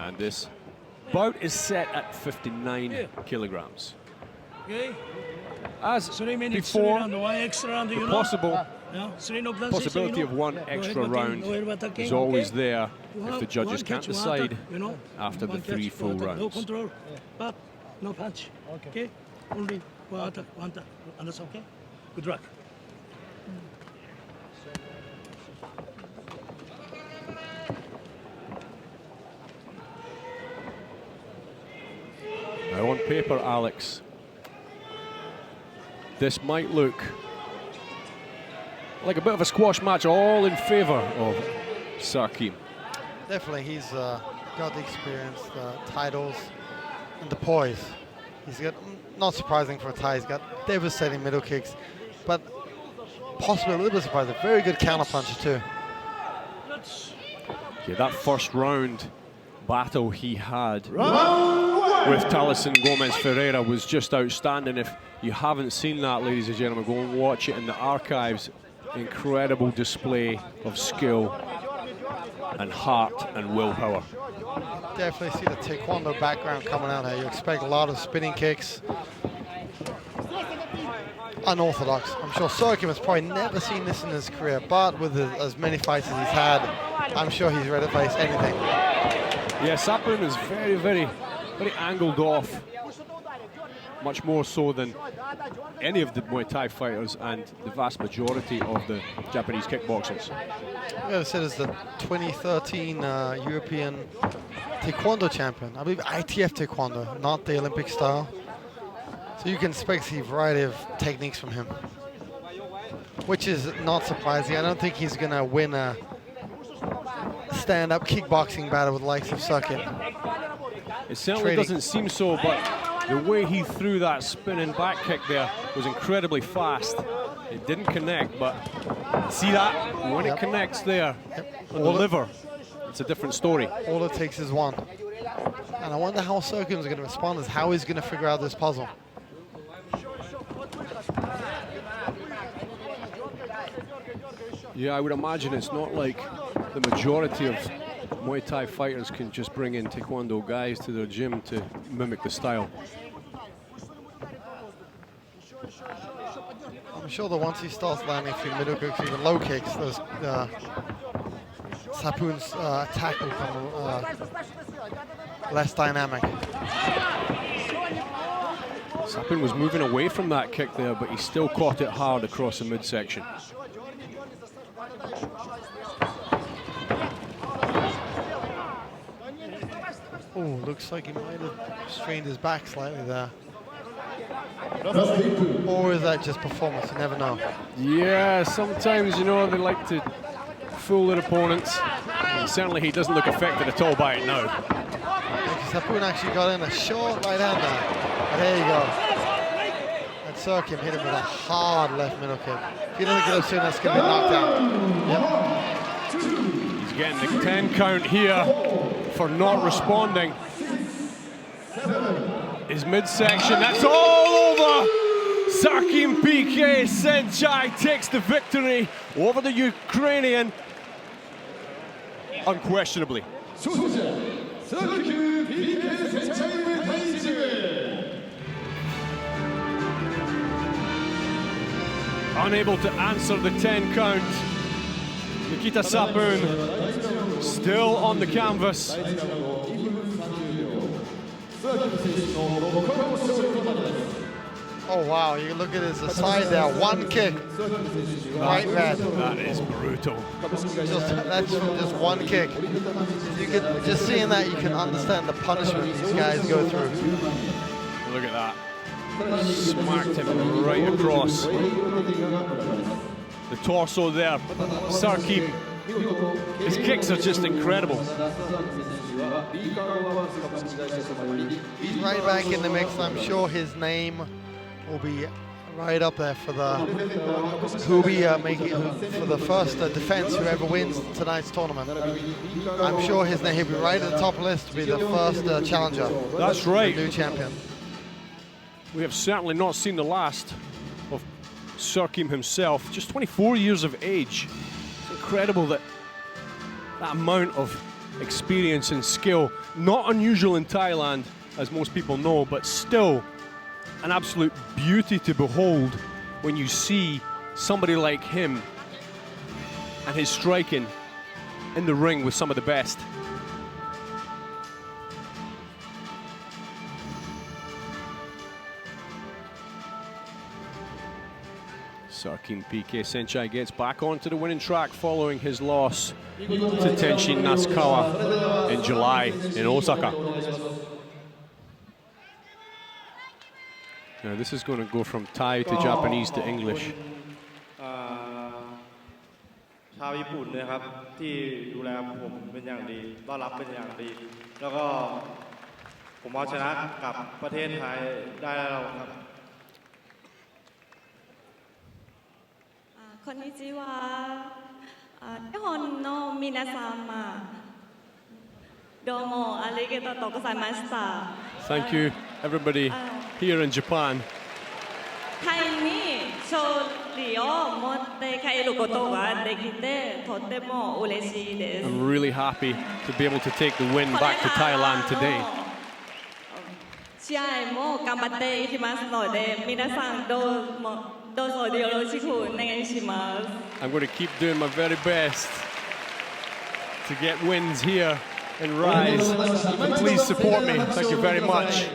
And this bout is set at 59 kilograms. As before, the possibility of one extra round is always there if the judges can't decide after the 3 full rounds. But no punch. Okay? Only one attack. And that's okay? Good luck. Now on paper, Alex, this might look like a bit of a squash match, all in favor of Serkim. Definitely, he's got the experience, the titles, and the poise. He's got, not surprising for a Thai, he's got devastating middle kicks, but possibly a little bit surprising, very good counter puncher too. Yeah, that first round battle he had with Taliesin Gomez Ferreira was just outstanding. If you haven't seen that, ladies and gentlemen, go and watch it in the archives. Incredible display of skill and heart and willpower. Definitely see the taekwondo background coming out here. You expect a lot of spinning kicks. Unorthodox. I'm sure Serkim has probably never seen this in his career, but with as many fights as he's had, I'm sure he's ready to face anything. Yeah, Sapun is very angled off, much more so than any of the Muay Thai fighters and the vast majority of the Japanese kickboxers. Yeah, said as the 2013 European Taekwondo champion. I believe ITF Taekwondo, not the Olympic style. So you can expect a variety of techniques from him, which is not surprising. I don't think he's going to win a stand-up kickboxing battle with the likes of Serkim. It certainly doesn't seem so, but the way he threw that spinning back kick there was incredibly fast. It didn't connect, but see that? When it connects there on the liver, it's a different story. All it takes is one. And I wonder how Serkim is going to respond, is how he's going to figure out this puzzle. Yeah, I would imagine it's not like the majority of Muay Thai fighters can just bring in Taekwondo guys to their gym to mimic the style. I'm sure that once he starts landing a few middle kicks, even low kicks, those Sapun's attack will become less dynamic. Sapun was moving away from that kick there, but he still caught it hard across the midsection. Oh, looks like he might have strained his back slightly there. Or is that just performance? You never know. Yeah, sometimes, you know, they like to fool their opponents. And certainly he doesn't look affected at all by it now. Sapun actually got in a short right hand there. But there you go. And Serkim hit him with a hard left middle kick. If he doesn't get up soon, that's going to be knocked out. Yep. He's getting the 10 count here for not responding. His midsection, that's all over! Serkim PK Senchai takes the victory over the Ukrainian, unquestionably. Unable to answer the 10 count. Nikita Sapun still on the canvas. Oh wow, you look at his side there, one kick, right red. That is brutal. That's just one kick. You can, just seeing that, you can understand the punishment these guys go through. Look at that. Smacked him right across the torso there. Serkim, his kicks are just incredible. He's right back in the mix. I'm sure his name will be right up there for the who'll be making for the first defense whoever wins tonight's tournament. I'm sure his name will be right at the top of the list to be the first challenger. That's right. The new champion. We have certainly not seen the last of Serkim himself. Just 24 years of age. It's incredible that that amount of experience and skill. Not unusual in Thailand, as most people know, but still an absolute beauty to behold when you see somebody like him and his striking in the ring with some of the best. Serkim PK Senchai gets back onto the winning track following his loss to Tenshin Nasukawa in July in Osaka. Now this is going to go from Thai to Japanese to English. ชาวญี่ปุ่นนะครับที่ดูแลผมเป็นอย่างดีต้อนรับเป็นอย่างดีแล้วก็ผมเอาชนะกับประเทศไทยได้แล้วครับ こんにちは。日本の皆様、どうもありがとうございました。 Thank you, everybody here in Japan. タイに勝利を持って帰ることができてとても嬉しいです。 I'm really happy to be able to take the win back to Thailand today. 試合も頑張っていきますので、皆さんどうぞよろしくお願いします。 I'm going to keep doing my very best to get wins here in RISE. Please support me. Thank you very much.